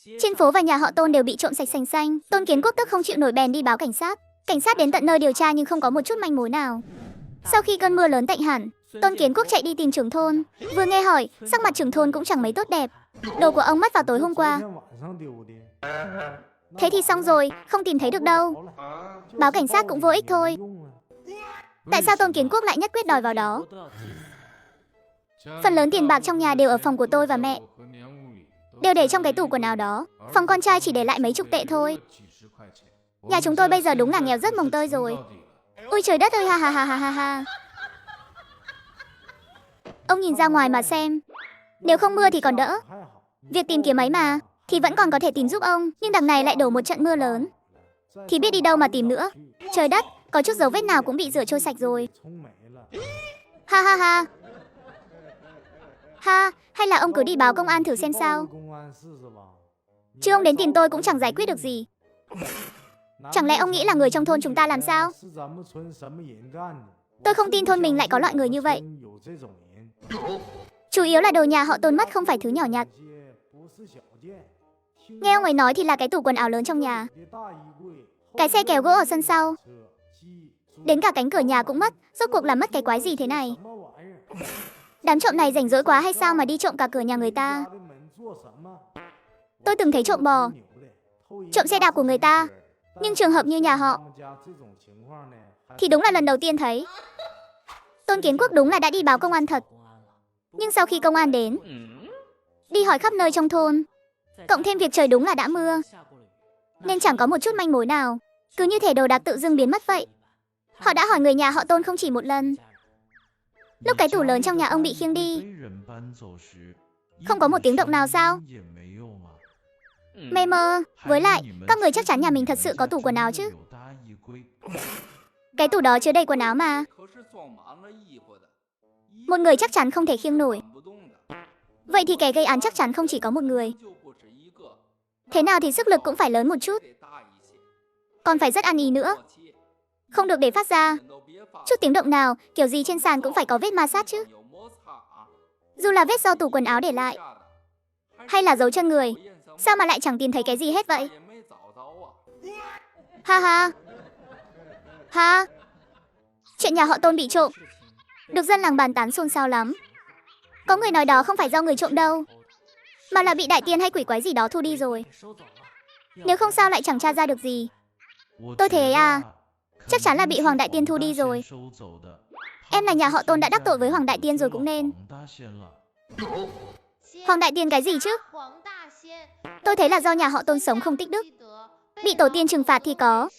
Trên phố và nhà họ Tôn đều bị trộm sạch sành xanh. Tôn Kiến Quốc tức không chịu nổi bèn đi báo cảnh sát. Cảnh sát đến tận nơi điều tra nhưng không có một chút manh mối nào. Sau khi cơn mưa lớn tạnh hẳn, Tôn Kiến Quốc chạy đi tìm trưởng thôn. Vừa nghe hỏi, sắc mặt trưởng thôn cũng chẳng mấy tốt đẹp. Đồ của ông mất vào tối hôm qua. Thế thì xong rồi, không tìm thấy được đâu. Báo cảnh sát cũng vô ích thôi. Tại sao Tôn Kiến Quốc lại nhất quyết đòi vào đó? Phần lớn tiền bạc trong nhà đều ở phòng của tôi và mẹ. Đều để trong cái tủ quần áo đó. Phòng con trai chỉ để lại mấy chục tệ thôi. Nhà chúng tôi bây giờ đúng là nghèo rất mồng tơi rồi. Ôi trời đất ơi, ha ha ha ha ha ha. Ông nhìn ra ngoài mà xem. Nếu không mưa thì còn đỡ. Việc tìm kiếm ấy mà thì vẫn còn có thể tìm giúp ông. Nhưng đằng này lại đổ một trận mưa lớn. Thì biết đi đâu mà tìm nữa. Trời đất, có chút dấu vết nào cũng bị rửa trôi sạch rồi. Ha ha ha. Ha, hay là ông cứ đi báo công an thử xem sao. Chứ ông đến tìm tôi cũng chẳng giải quyết được gì. Chẳng lẽ ông nghĩ là người trong thôn chúng ta làm sao? Tôi không tin thôn mình lại có loại người như vậy. Chủ yếu là đồ nhà họ Tôn mất không phải thứ nhỏ nhặt. Nghe ông ấy nói thì là cái tủ quần áo lớn trong nhà, cái xe kéo gỗ ở sân sau, đến cả cánh cửa nhà cũng mất. Rốt cuộc là mất cái quái gì thế này? Đám trộm này rảnh rỗi quá hay sao mà đi trộm cả cửa nhà người ta? Tôi từng thấy trộm bò, trộm xe đạp của người ta, nhưng trường hợp như nhà họ thì đúng là lần đầu tiên thấy. Tôn Kiến Quốc đúng là đã đi báo công an thật. Nhưng sau khi công an đến, đi hỏi khắp nơi trong thôn, cộng thêm việc trời đúng là đã mưa, nên chẳng có một chút manh mối nào. Cứ như thể đồ đạc tự dưng biến mất vậy. Họ đã hỏi người nhà họ Tôn không chỉ một lần. Lúc cái tủ lớn trong nhà ông bị khiêng đi, không có một tiếng động nào sao? Mê mơ. Với lại, các người chắc chắn nhà mình thật sự có tủ quần áo chứ. Cái tủ đó chứa đầy quần áo mà. Một người chắc chắn không thể khiêng nổi. Vậy thì kẻ gây án chắc chắn không chỉ có một người. Thế nào thì sức lực cũng phải lớn một chút. Còn phải rất ăn ý nữa. Không được để phát ra chút tiếng động nào, kiểu gì trên sàn cũng phải có vết ma sát chứ. Dù là vết do tủ quần áo để lại, hay là dấu chân người, sao mà lại chẳng tìm thấy cái gì hết vậy? Ha ha. Ha. Chuyện nhà họ Tôn bị trộm được dân làng bàn tán xôn xao lắm. Có người nói đó không phải do người trộm đâu, mà là bị đại tiên hay quỷ quái gì đó thu đi rồi. Nếu không sao lại chẳng tra ra được gì. Tôi thế à, chắc chắn là bị Hoàng Đại Tiên thu đi rồi. Em là nhà họ Tôn đã đắc tội với Hoàng Đại Tiên rồi cũng nên. Hoàng Đại Tiên cái gì chứ? Tôi thấy là do nhà họ Tôn sống không tích đức, bị tổ tiên trừng phạt thì có.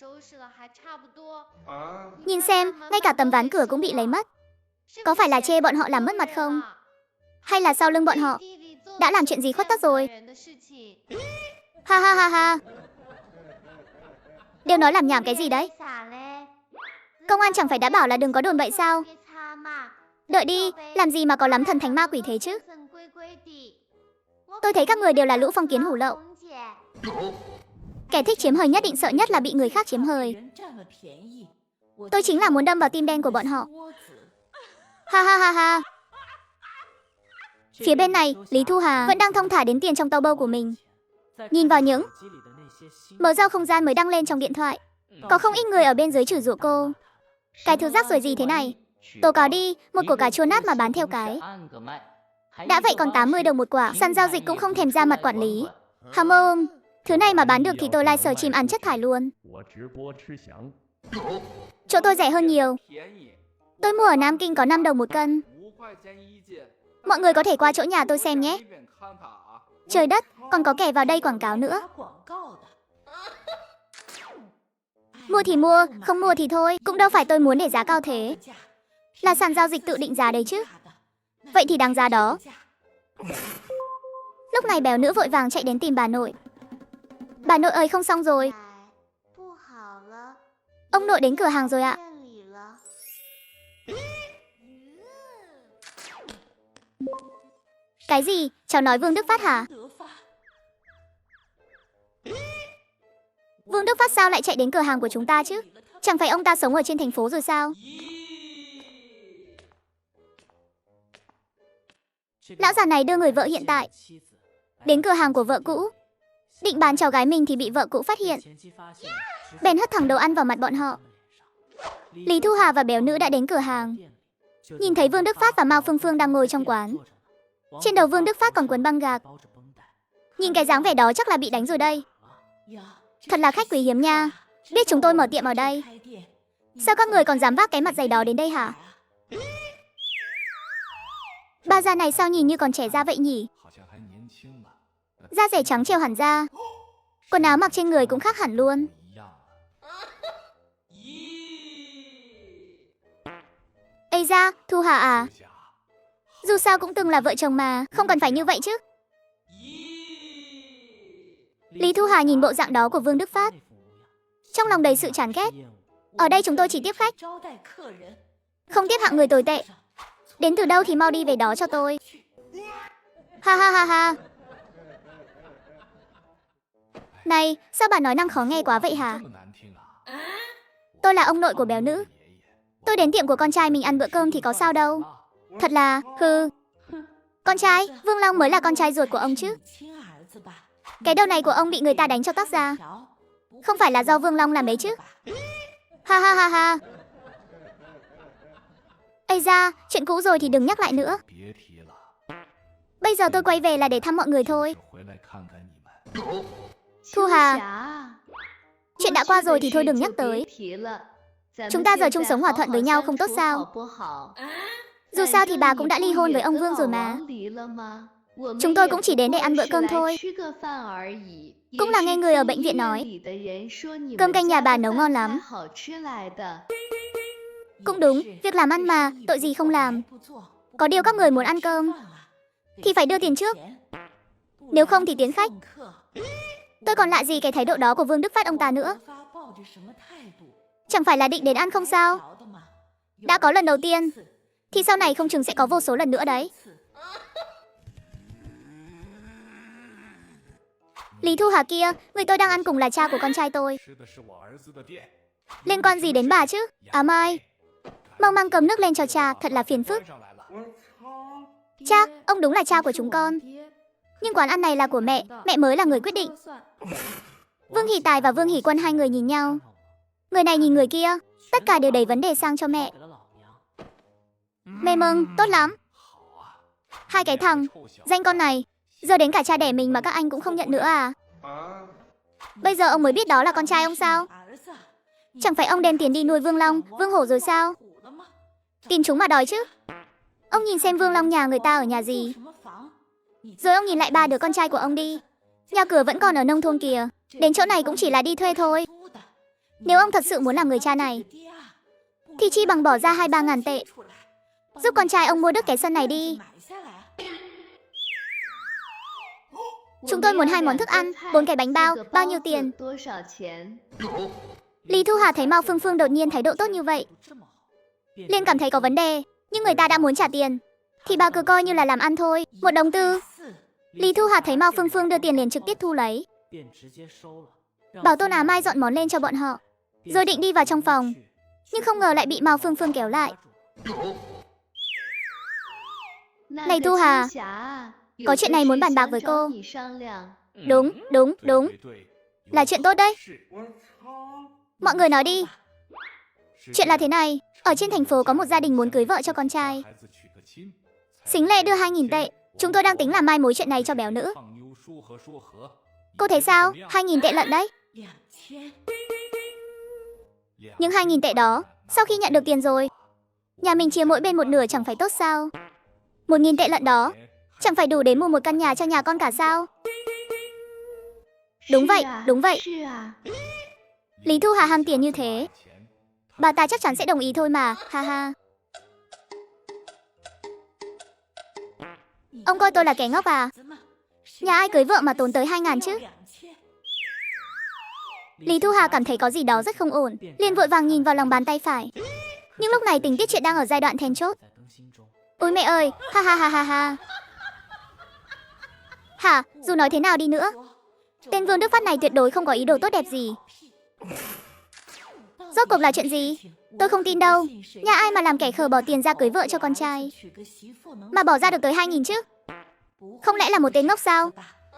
Nhìn xem, ngay cả tấm ván cửa cũng bị lấy mất. Có phải là chê bọn họ làm mất mặt không? Hay là sau lưng bọn họ đã làm chuyện gì khuất tất rồi? Ha ha ha ha. Đều nói làm nhảm cái gì đấy? Công an chẳng phải đã bảo là đừng có đồn bậy sao? Đợi đi, làm gì mà có lắm thần thánh ma quỷ thế chứ? Tôi thấy các người đều là lũ phong kiến hủ lậu. Kẻ thích chiếm hời nhất định sợ nhất là bị người khác chiếm hời. Tôi chính là muốn đâm vào tim đen của bọn họ. Ha ha ha ha. Phía bên này, Lý Thu Hà vẫn đang thong thả đếm tiền trong tàu bâu của mình. Nhìn vào những mở rau không gian mới đăng lên trong điện thoại, có không ít người ở bên dưới chửi rủa cô. Cái thứ rác rưởi gì thế này? Tố cáo đi, một của cải chua nát mà bán theo cái. Đã vậy còn 80 đồng một quả, sàn giao dịch cũng không thèm ra mặt quản lý. Hàm ôm, thứ này mà bán được thì tôi lai sở chim ăn chất thải luôn. Chỗ tôi rẻ hơn nhiều. Tôi mua ở Nam Kinh có 5 đồng một cân. Mọi người có thể qua chỗ nhà tôi xem nhé. Trời đất, còn có kẻ vào đây quảng cáo nữa. Mua thì mua, không mua thì thôi. Cũng đâu phải tôi muốn để giá cao thế. Là sàn giao dịch tự định giá đấy chứ. Vậy thì đáng giá đó. Lúc này béo nữ vội vàng chạy đến tìm bà nội. Bà nội ơi, không xong rồi. Ông nội đến cửa hàng rồi ạ. Cái gì? Cháu nói Vương Đức Phát hả? Vương Đức Phát sao lại chạy đến cửa hàng của chúng ta chứ? Chẳng phải ông ta sống ở trên thành phố rồi sao? Lão già này đưa người vợ hiện tại đến cửa hàng của vợ cũ, Định bán cháu gái mình thì bị vợ cũ phát hiện, bèn hất thẳng đồ ăn vào mặt bọn họ. Lý Thu Hà và béo nữ đã đến cửa hàng. Nhìn thấy Vương Đức Phát và Mao Phương Phương đang ngồi trong quán. Trên đầu Vương Đức Phát còn quấn băng gạc. Nhìn cái dáng vẻ đó chắc là bị đánh rồi đây. Thật là khách quý hiếm nha. Biết chúng tôi mở tiệm ở đây. Sao các người còn dám vác cái mặt dày đó đến đây hả? Ba già này sao nhìn như còn trẻ ra vậy nhỉ? Da rẻ trắng trèo hẳn ra. Quần áo mặc trên người cũng khác hẳn luôn. Ây da, Thu Hà à? Dù sao cũng từng là vợ chồng mà, không cần phải như vậy chứ. Lý Thu Hà nhìn bộ dạng đó của Vương Đức Phát, trong lòng đầy sự chán ghét. Ở đây chúng tôi chỉ tiếp khách, không tiếp hạng người tồi tệ. Đến từ đâu thì mau đi về đó cho tôi. Ha ha ha ha. Này, sao bà nói năng khó nghe quá vậy hả? Tôi là ông nội của béo nữ. Tôi đến tiệm của con trai mình ăn bữa cơm thì có sao đâu. Thật là, hừ. Con trai, Vương Long mới là con trai ruột của ông chứ. Cái đầu này của ông bị người ta đánh cho tóc ra. Không phải là do Vương Long làm đấy chứ. Ha ha ha ha. Ây da, chuyện cũ rồi thì đừng nhắc lại nữa. Bây giờ tôi quay về là để thăm mọi người thôi. Thu Hà, chuyện đã qua rồi thì thôi đừng nhắc tới. Chúng ta giờ chung sống hòa thuận với nhau không tốt sao? Dù sao thì bà cũng đã ly hôn với ông Vương rồi mà. Chúng tôi cũng chỉ đến để ăn bữa cơm thôi. Cũng là nghe người ở bệnh viện nói cơm canh nhà bà nấu ngon lắm. Cũng đúng, việc làm ăn mà, tội gì không làm. Có điều các người muốn ăn cơm thì phải đưa tiền trước. Nếu không thì tiến khách. Tôi còn lạ gì cái thái độ đó của Vương Đức Phát ông ta nữa. Chẳng phải là định đến ăn không sao? Đã có lần đầu tiên thì sau này không chừng sẽ có vô số lần nữa đấy. Lý Thu Hà kia, người tôi đang ăn cùng là cha của con trai tôi. Liên quan gì đến bà chứ? À Mai, mau mang cầm nước lên cho cha, thật là phiền phức. Cha, ông đúng là cha của chúng con. Nhưng quán ăn này là của mẹ mới là người quyết định. Vương Hỷ Tài và Vương Hỷ Quân hai người nhìn nhau. Người này nhìn người kia, tất cả đều đẩy vấn đề sang cho mẹ. Mẹ mừng, tốt lắm. Hai cái thằng, danh con này, giờ đến cả cha đẻ mình mà các anh cũng không nhận nữa à? Bây giờ ông mới biết đó là con trai ông sao? Chẳng phải ông đem tiền đi nuôi Vương Long, Vương Hổ rồi sao? Tin chúng mà đòi chứ. Ông nhìn xem Vương Long nhà người ta ở nhà gì. Rồi ông nhìn lại ba đứa con trai của ông đi. Nhà cửa vẫn còn ở nông thôn kìa. Đến chỗ này cũng chỉ là đi thuê thôi. Nếu ông thật sự muốn làm người cha này thì chi bằng bỏ ra 2-3 ngàn tệ, giúp con trai ông mua được cái sân này đi. Chúng tôi muốn 2 món thức ăn, 4 cái bánh bao, bao nhiêu tiền? Lý Thu Hà thấy Mao Phương Phương đột nhiên thái độ tốt như vậy, liền cảm thấy có vấn đề. Nhưng người ta đã muốn trả tiền thì bà cứ coi như là làm ăn thôi. 1 đồng tư. Lý Thu Hà thấy Mao Phương Phương đưa tiền liền trực tiếp thu lấy. Bảo Tôn Á Mai dọn món lên cho bọn họ, rồi định đi vào trong phòng, nhưng không ngờ lại bị Mao Phương Phương kéo lại. Này Thu Hà, có chuyện này muốn bàn bạc với cô. Đúng. Là chuyện tốt đấy. Mọi người nói đi. Chuyện là thế này, ở trên thành phố có một gia đình muốn cưới vợ cho con trai. Xính lệ đưa 2.000 tệ. Chúng tôi đang tính làm mai mối chuyện này cho béo nữ. Cô thấy sao? 2.000 tệ lận đấy. Nhưng 2.000 tệ đó, sau khi nhận được tiền rồi, nhà mình chia mỗi bên một nửa chẳng phải tốt sao? 1.000 tệ lận đó chẳng phải đủ để mua một căn nhà cho nhà con cả sao? Đúng vậy. Lý Thu Hà ham tiền như thế, bà ta chắc chắn sẽ đồng ý thôi mà, ha ha. Ông coi tôi là kẻ ngốc à? Nhà ai cưới vợ mà tốn tới 2.000 chứ? Lý Thu Hà cảm thấy có gì đó rất không ổn, liền vội vàng nhìn vào lòng bàn tay phải. Nhưng lúc này tình tiết chuyện đang ở giai đoạn then chốt. Ôi mẹ ơi, ha ha ha ha ha. Hả, dù nói thế nào đi nữa, tên Vương Đức Phát này tuyệt đối không có ý đồ tốt đẹp gì. Rốt cuộc là chuyện gì? Tôi không tin đâu. Nhà ai mà làm kẻ khờ bỏ tiền ra cưới vợ cho con trai mà bỏ ra được tới 2.000 chứ? Không lẽ là một tên ngốc sao?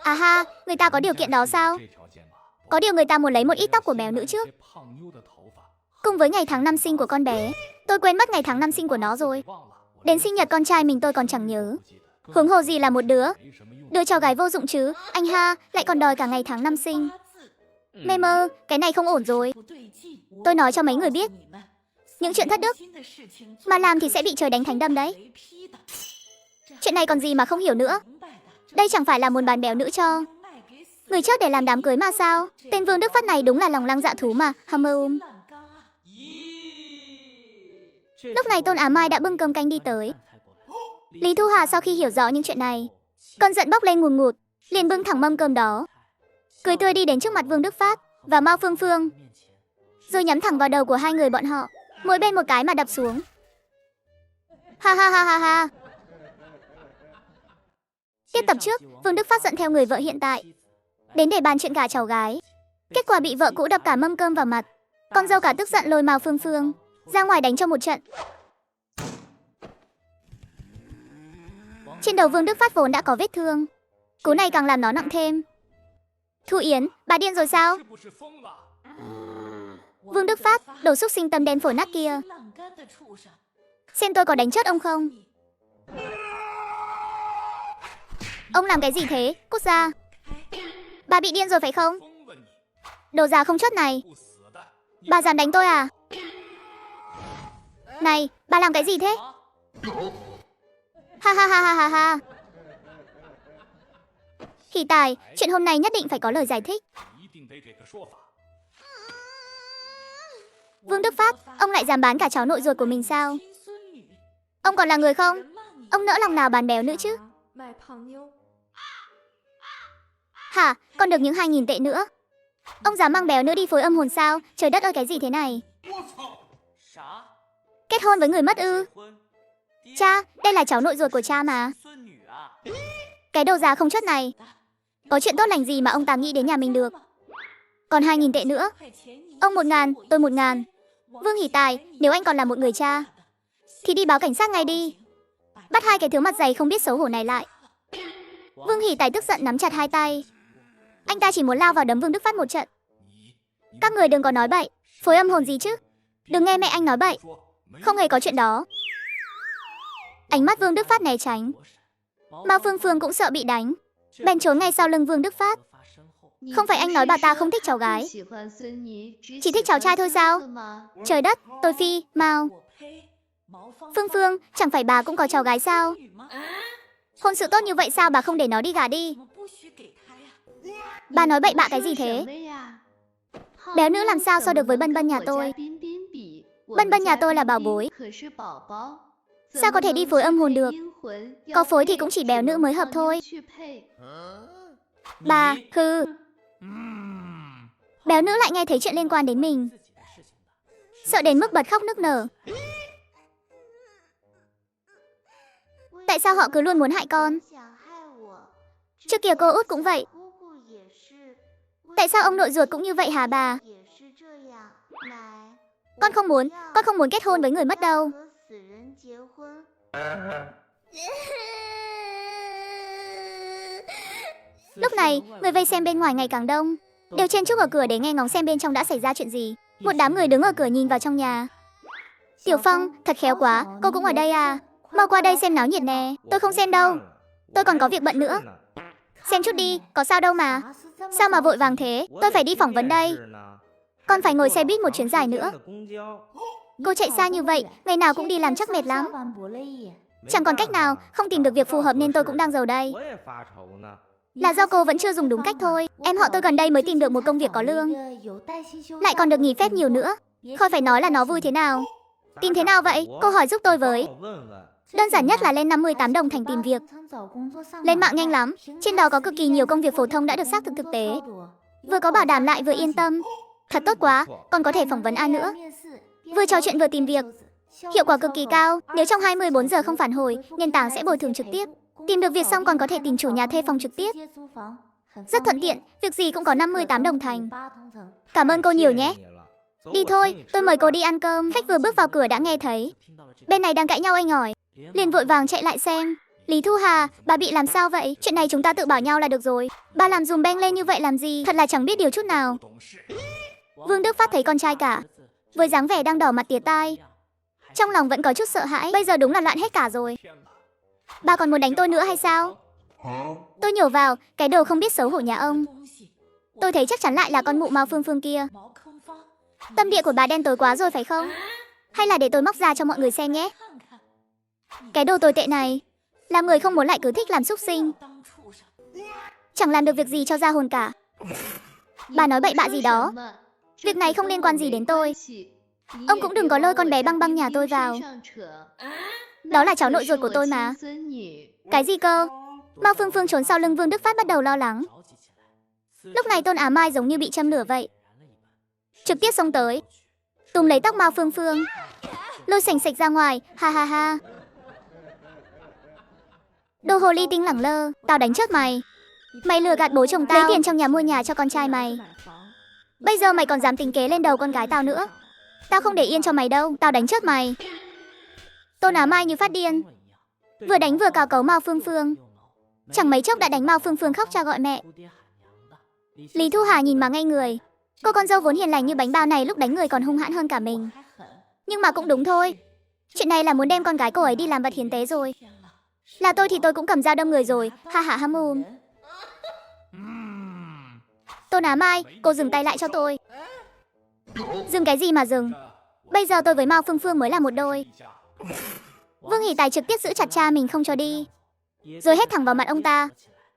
À ha, người ta có điều kiện đó sao? Có điều người ta muốn lấy một ít tóc của béo nữ trước. Cùng với ngày tháng năm sinh của con bé, tôi quên mất ngày tháng năm sinh của nó rồi. Đến sinh nhật con trai mình tôi còn chẳng nhớ. Huống hồ gì là một đứa cháu gái vô dụng chứ. Anh ha, lại còn đòi cả ngày tháng năm sinh. Mê mơ, cái này không ổn rồi. Tôi nói cho mấy người biết, những chuyện thất đức mà làm thì sẽ bị trời đánh thánh đâm đấy. Chuyện này còn gì mà không hiểu nữa. Đây chẳng phải là muốn bán béo nữ cho người trước để làm đám cưới mà sao? Tên Vương Đức Phát này đúng là lòng lăng dạ thú mà. Lúc này Tôn Á Mai đã bưng cơm canh đi tới. Lý Thu Hà sau khi hiểu rõ những chuyện này, cơn giận bốc lên ngùn ngụt, liền bưng thẳng mâm cơm đó, cười tươi đi đến trước mặt Vương Đức Phát và Mao Phương Phương, rồi nhắm thẳng vào đầu của hai người bọn họ, mỗi bên một cái mà đập xuống. Ha ha ha ha ha. Tiếp tập trước, Vương Đức Phát giận theo người vợ hiện tại, đến để bàn chuyện gả cháu gái. Kết quả bị vợ cũ đập cả mâm cơm vào mặt. Con dâu cả tức giận lôi Mao Phương Phương ra ngoài đánh cho một trận. Trên đầu Vương Đức Phát vốn đã có vết thương, cú này càng làm nó nặng thêm. Thu Yến, bà điên rồi sao? Vương Đức Phát, đồ xúc sinh tâm đen phổi nát kia. Xem tôi có đánh chết ông không? Ông làm cái gì thế? Cút ra. Bà bị điên rồi phải không? Đồ già không chót này. Bà dám đánh tôi à? Này, bà làm cái gì thế? Ha ha ha ha ha ha. Hỷ Tài, chuyện hôm nay nhất định phải có lời giải thích. Vương Đức Phát, ông lại dám bán cả cháu nội ruột của mình sao? Ông còn là người không? Ông nỡ lòng nào bán béo nữa chứ? Hả, còn được những 2.000 tệ nữa. Ông dám mang béo nữa đi phối âm hồn sao? Trời đất ơi, cái gì thế này? Kết hôn với người mất ư? Cha, đây là cháu nội ruột của cha mà. Cái đầu già không chót này. Có chuyện tốt lành gì mà ông ta nghĩ đến nhà mình được? Còn 2.000 tệ nữa. Ông 1.000, tôi 1.000. Vương Hỷ Tài, nếu anh còn là một người cha thì đi báo cảnh sát ngay đi. Bắt hai cái thứ mặt dày không biết xấu hổ này lại. Vương Hỷ Tài tức giận nắm chặt hai tay. Anh ta chỉ muốn lao vào đấm Vương Đức Phát một trận. Các người đừng có nói bậy. Phối âm hồn gì chứ? Đừng nghe mẹ anh nói bậy. Không hề có chuyện đó. Ánh mắt Vương Đức Phát né tránh. Mao Phương Phương cũng sợ bị đánh, bèn trốn ngay sau lưng Vương Đức Phát. Không phải anh nói bà ta không thích cháu gái, chỉ thích cháu trai thôi sao? Trời đất, tôi phi, Mao Phương Phương, chẳng phải bà cũng có cháu gái sao? Hôn sự tốt như vậy sao bà không để nó đi gả đi? Bà nói bậy bạ cái gì thế? Béo nữ làm sao so được với Bân Bân nhà tôi? Bân Bân nhà tôi là bảo bối, sao có thể đi phối âm hồn được? Có phối thì cũng chỉ béo nữ mới hợp thôi. Bà, béo nữ lại nghe thấy chuyện liên quan đến mình, sợ đến mức bật khóc nức nở. Tại sao họ cứ luôn muốn hại con? Trước kia cô út cũng vậy. Tại sao ông nội ruột cũng như vậy hả bà? Con không muốn kết hôn với người mất đâu. Lúc này, người vây xem bên ngoài ngày càng đông, đều chen chúc ở cửa để nghe ngóng xem bên trong đã xảy ra chuyện gì. Một đám người đứng ở cửa nhìn vào trong nhà. Tiểu Phong, thật khéo quá, cô cũng ở đây à? Mau qua đây xem náo nhiệt nè. Tôi không xem đâu, tôi còn có việc bận nữa. Xem chút đi, có sao đâu mà. Sao mà vội vàng thế? Tôi phải đi phỏng vấn đây. Con phải ngồi xe buýt một chuyến dài nữa. Cô chạy xa như vậy, ngày nào cũng đi làm chắc mệt lắm. Chẳng còn cách nào, không tìm được việc phù hợp nên tôi cũng đang giàu đây. Là do cô vẫn chưa dùng đúng cách thôi. Em họ tôi gần đây mới tìm được một công việc có lương, lại còn được nghỉ phép nhiều nữa. Khỏi phải nói là nó vui thế nào. Tìm thế nào vậy? Cô hỏi giúp tôi với. Đơn giản nhất là lên 58 đồng thành tìm việc. Lên mạng nhanh lắm, trên đó có cực kỳ nhiều công việc phổ thông đã được xác thực thực tế. Vừa có bảo đảm lại vừa yên tâm. Thật tốt quá, còn có thể phỏng vấn ai nữa. Vừa trò chuyện vừa tìm việc. Hiệu quả cực kỳ cao, nếu trong 24 giờ không phản hồi, nền tảng sẽ bồi thường trực tiếp. Tìm được việc xong còn có thể tìm chủ nhà thuê phòng trực tiếp. Rất thuận tiện, việc gì cũng có 58 đồng thành. Cảm ơn cô nhiều nhé. Đi thôi, tôi mời cô đi ăn cơm. Khách vừa bước vào cửa đã nghe thấy bên này đang cãi nhau inh ỏi, liền vội vàng chạy lại xem. Lý Thu Hà, bà bị làm sao vậy? Chuyện này chúng ta tự bảo nhau là được rồi. Bà làm dùm beng lên như vậy làm gì? Thật là chẳng biết điều chút nào. Vương Đức Phát thấy con trai cả, với dáng vẻ đang đỏ mặt tía tai, trong lòng vẫn có chút sợ hãi. Bây giờ đúng là loạn hết cả rồi. Bà còn muốn đánh tôi nữa hay sao? Tôi nhổ vào, cái đồ không biết xấu hổ nhà ông. Tôi thấy chắc chắn lại là con mụ Mao Phương Phương kia. Tâm địa của bà đen tối quá rồi phải không? Hay là để tôi móc ra cho mọi người xem nhé. Cái đồ tồi tệ này, làm người không muốn lại cứ thích làm súc sinh. Chẳng làm được việc gì cho ra hồn cả. Bà nói bậy bạ gì đó. Việc này không liên quan gì đến tôi. Ông cũng đừng có lôi con bé Băng Băng nhà tôi vào. Đó là cháu nội ruột của tôi mà. Cái gì cơ? Mao Phương Phương trốn sau lưng Vương Đức Phát bắt đầu lo lắng. Lúc này Tôn Á Mai giống như bị châm lửa vậy, trực tiếp xông tới, túm lấy tóc Mao Phương Phương, lôi sành sạch ra ngoài. Ha ha ha. Đồ hồ ly tinh lẳng lơ, tao đánh chết mày. Mày lừa gạt bố chồng tao, lấy tiền trong nhà mua nhà cho con trai mày. Bây giờ mày còn dám tính kế lên đầu con gái tao nữa. Tao không để yên cho mày đâu, tao đánh chết mày. Tôn Á Mai như phát điên, vừa đánh vừa cào cấu Mao Phương Phương. Chẳng mấy chốc đã đánh Mao Phương Phương khóc cha gọi mẹ. Lý Thu Hà nhìn mà ngây người. Cô con dâu vốn hiền lành như bánh bao này lúc đánh người còn hung hãn hơn cả mình. Nhưng mà cũng đúng thôi. Chuyện này là muốn đem con gái cô ấy đi làm vật hiến tế rồi. Là tôi thì tôi cũng cầm dao đâm người rồi. Ha ha ha mùm. Tôn Á Mai, cô dừng tay lại cho tôi. Dừng cái gì mà dừng? Bây giờ tôi với Mao Phương Phương mới là một đôi. Vương Hỷ Tài trực tiếp giữ chặt cha mình không cho đi, rồi hét thẳng vào mặt ông ta.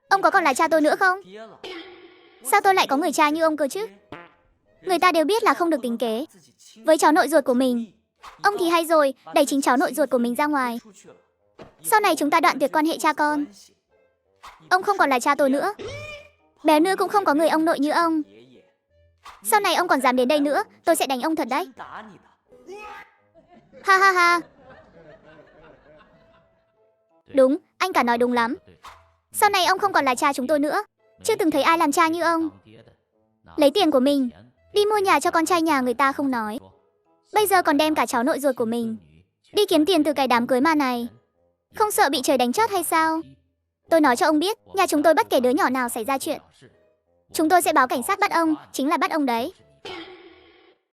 Ông có còn là cha tôi nữa không? Sao tôi lại có người cha như ông cơ chứ? Người ta đều biết là không được tính kế với cháu nội ruột của mình. Ông thì hay rồi, đẩy chính cháu nội ruột của mình ra ngoài. Sau này chúng ta đoạn tuyệt quan hệ cha con. Ông không còn là cha tôi nữa. Bé Nư cũng không có người ông nội như ông. Sau này ông còn dám đến đây nữa, tôi sẽ đánh ông thật đấy. Ha ha ha. Đúng, anh cả nói đúng lắm. Sau này ông không còn là cha chúng tôi nữa. Chưa từng thấy ai làm cha như ông. Lấy tiền của mình đi mua nhà cho con trai nhà người ta không nói, bây giờ còn đem cả cháu nội ruột của mình đi kiếm tiền từ cái đám cưới ma này. Không sợ bị trời đánh chót hay sao? Tôi nói cho ông biết, nhà chúng tôi bất kể đứa nhỏ nào xảy ra chuyện, chúng tôi sẽ báo cảnh sát bắt ông, chính là bắt ông đấy.